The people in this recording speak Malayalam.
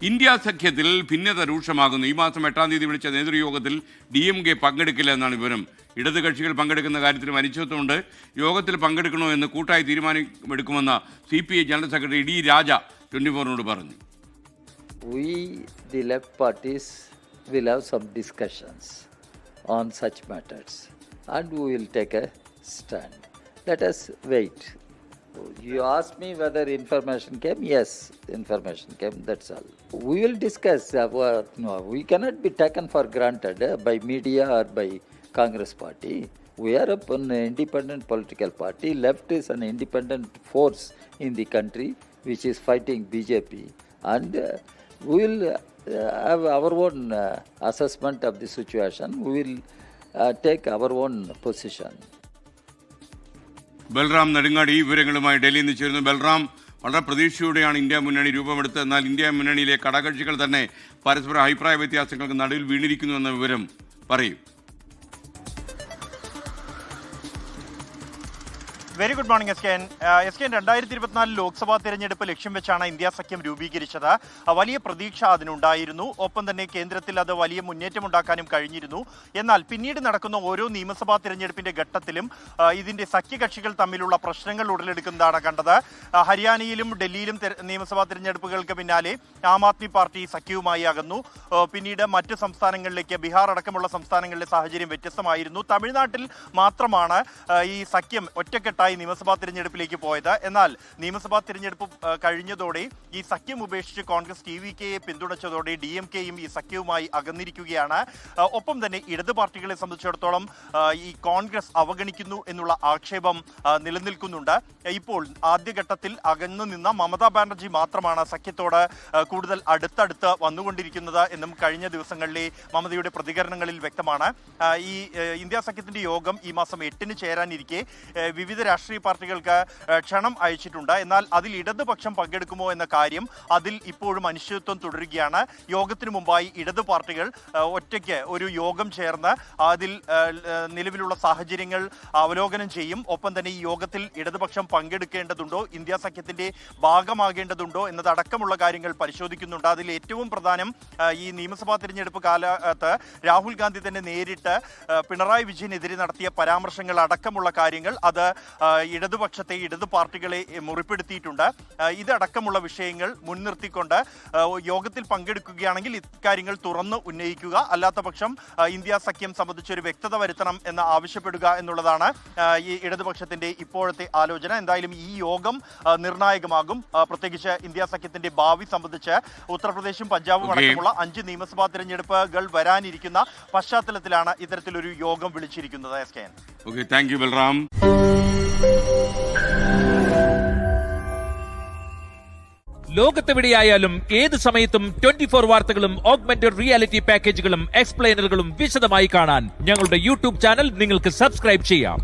ഇന്ത്യ സഖ്യത്തിൽ ഭിന്നത രൂക്ഷമാകുന്നു. ഈ മാസം 8-ാം തീയതി വിളിച്ച നേതൃയോഗത്തിൽ DMK പങ്കെടുക്കില്ല എന്നാണ് വിവരം. ഇടത് കക്ഷികൾ പങ്കെടുക്കുന്ന കാര്യത്തിൽ അനിശ്ചിതത്വമുണ്ട്. യോഗത്തിൽ പങ്കെടുക്കണോ എന്ന് കൂട്ടായി തീരുമാനമെടുക്കുമെന്ന് CPI ജനറൽ സെക്രട്ടറി D. രാജ 24-നോട് പറഞ്ഞു. We, the left parties, will have some discussions on such matters and we will take a stand. Let us wait. You asked me whether information came. Yes, information came, that's all. We will discuss. We cannot be taken for granted by media or by Congress party. We are an independent political party. Left is an independent force in the country which is fighting BJP. And we will have our own assessment of the situation. We will take our own position. Balram Nedungadi വിവരങ്ങളുമായി ഡൽഹിയിൽ നിന്ന് ചേരുന്നു. ബൽറാം, വളരെ പ്രതീക്ഷയോടെയാണ് ഇന്ത്യ മുന്നണി രൂപമെടുത്തത്. എന്നാൽ ഇന്ത്യ മുന്നണിയിലെ ഘടകകക്ഷികൾ തന്നെ പരസ്പര അഭിപ്രായ വ്യത്യാസങ്ങൾക്ക് നടുവിൽ വീണിരിക്കുന്നുവെന്ന വിവരം പറയും. Very good morning S K N. 2024 Lok Sabha തെരഞ്ഞെടുപ്പ് ലക്ഷ്യം വെച്ചാണ് ഇന്ത്യ സഖ്യം രൂപീകരിച്ചത്. വലിയ പ്രതീക്ഷ അതിനുണ്ടായിരുന്നു. ഒപ്പം തന്നെ കേന്ദ്രത്തിൽ അത് വലിയ മുന്നേറ്റമുണ്ടാക്കാനും കഴിഞ്ഞിരുന്നു. എന്നാൽ പിന്നീട് നടക്കുന്ന ഓരോ നിയമസഭാ തെരഞ്ഞെടുപ്പിന്റെ ഘട്ടത്തിലും ഇതിന്റെ സഖ്യകക്ഷികൾ തമ്മിലുള്ള പ്രശ്നങ്ങൾ ഉടലെടുക്കുന്നതാണ് കണ്ടത്. ഹരിയാനയിലും ഡൽഹിയിലും നിയമസഭാ തെരഞ്ഞെടുപ്പുകൾക്ക് പിന്നാലെ ആം ആദ്മി പാർട്ടി സഖ്യവുമായി അകന്നു. പിന്നീട് മറ്റ് സംസ്ഥാനങ്ങളിലേക്ക്, ബീഹാർ അടക്കമുള്ള സംസ്ഥാനങ്ങളിലെ സാഹചര്യം വ്യത്യസ്തമായിരുന്നു. തമിഴ്നാട്ടിൽ മാത്രമാണ് ഈ സഖ്യം ഒറ്റക്കെട്ടായി നിയമസഭാ തിരഞ്ഞെടുപ്പിലേക്ക് പോയത്. എന്നാൽ നിയമസഭാ തിരഞ്ഞെടുപ്പ് കഴിഞ്ഞതോടെ ഈ സഖ്യം ഉപേക്ഷിച്ച് കോൺഗ്രസ് TVKയെ പിന്തുണച്ചതോടെ DMKയും ഈ സഖ്യവുമായി അകന്നിരിക്കുകയാണ്. ഒപ്പം തന്നെ ഇടത് പാർട്ടികളെ സംബന്ധിച്ചിടത്തോളം ഈ കോൺഗ്രസ് അവഗണിക്കുന്നു എന്നുള്ള ആക്ഷേപം നിലനിൽക്കുന്നുണ്ട്. ഇപ്പോൾ ആദ്യഘട്ടത്തിൽ അകന്നു നിന്ന മമതാ ബാനർജി മാത്രമാണ് സഖ്യത്തോട് കൂടുതൽ അടുത്തടുത്ത് വന്നുകൊണ്ടിരിക്കുന്നത് എന്നും കഴിഞ്ഞ ദിവസങ്ങളിലെ മമതയുടെ പ്രതികരണങ്ങളിൽ വ്യക്തമാണ്. ഈ ഇന്ത്യ സഖ്യത്തിന്റെ യോഗം ഈ മാസം 8-ന് ചേരാനിരിക്കെ വിവിധ രാഷ്ട്രീയ പാർട്ടികൾക്ക് ക്ഷണം അയച്ചിട്ടുണ്ട്. എന്നാൽ അതിൽ ഇടതുപക്ഷം പങ്കെടുക്കുമോ എന്ന കാര്യം അതിൽ ഇപ്പോഴും അനിശ്ചിതത്വം തുടരുകയാണ്. യോഗത്തിനു മുമ്പായി ഇടത് പാർട്ടികൾ ഒറ്റയ്ക്ക് ഒരു യോഗം ചേർന്ന് അതിൽ നിലവിലുള്ള സാഹചര്യങ്ങൾ അവലോകനം ചെയ്യും. ഒപ്പം തന്നെ ഈ യോഗത്തിൽ ഇടതുപക്ഷം പങ്കെടുക്കേണ്ടതുണ്ടോ, ഇന്ത്യ സഖ്യത്തിന്റെ ഭാഗമാകേണ്ടതുണ്ടോ എന്നതടക്കമുള്ള കാര്യങ്ങൾ പരിശോധിക്കുന്നുണ്ട്. അതിൽ ഏറ്റവും പ്രധാനം ഈ നിയമസഭാ തിരഞ്ഞെടുപ്പ് കാലത്ത് രാഹുൽ ഗാന്ധി തന്നെ നേരിട്ട് പിണറായി വിജയനെതിരെ നടത്തിയ പരാമർശങ്ങൾ അടക്കമുള്ള കാര്യങ്ങൾ അത് ഇടതുപക്ഷത്തെ, ഇടതു പാർട്ടികളെ മുറിപ്പെടുത്തിയിട്ടുണ്ട്. ഇതടക്കമുള്ള വിഷയങ്ങൾ മുൻനിർത്തിക്കൊണ്ട് യോഗത്തിൽ പങ്കെടുക്കുകയാണെങ്കിൽ ഇക്കാര്യങ്ങൾ തുറന്ന് ഉന്നയിക്കുക, അല്ലാത്ത പക്ഷം ഇന്ത്യ സഖ്യം സംബന്ധിച്ചൊരു വ്യക്തത വരുത്തണം എന്ന് ആവശ്യപ്പെടുക എന്നുള്ളതാണ് ഈ ഇടതുപക്ഷത്തിന്റെ ഇപ്പോഴത്തെ ആലോചന. എന്തായാലും ഈ യോഗം നിർണായകമാകും. പ്രത്യേകിച്ച് ഇന്ത്യ സഖ്യത്തിന്റെ ഭാവി സംബന്ധിച്ച് ഉത്തർപ്രദേശും പഞ്ചാബും അടക്കമുള്ള 5 നിയമസഭാ തിരഞ്ഞെടുപ്പുകൾ വരാനിരിക്കുന്ന പശ്ചാത്തലത്തിലാണ് ഇത്തരത്തിലൊരു യോഗം വിളിച്ചിരിക്കുന്നത്. SKN. Okay, thank you Balram. ലോകത്തെവിടെയായാലും ഏത് സമയത്തും 24 വാർത്തകളും ഓഗ്മെന്റഡ് റിയാലിറ്റി പാക്കേജുകളും എക്സ്പ്ലെയിനറുകളും വിശദമായി കാണാൻ ഞങ്ങളുടെ YouTube ചാനൽ നിങ്ങൾക്ക് സബ്സ്ക്രൈബ് ചെയ്യാം.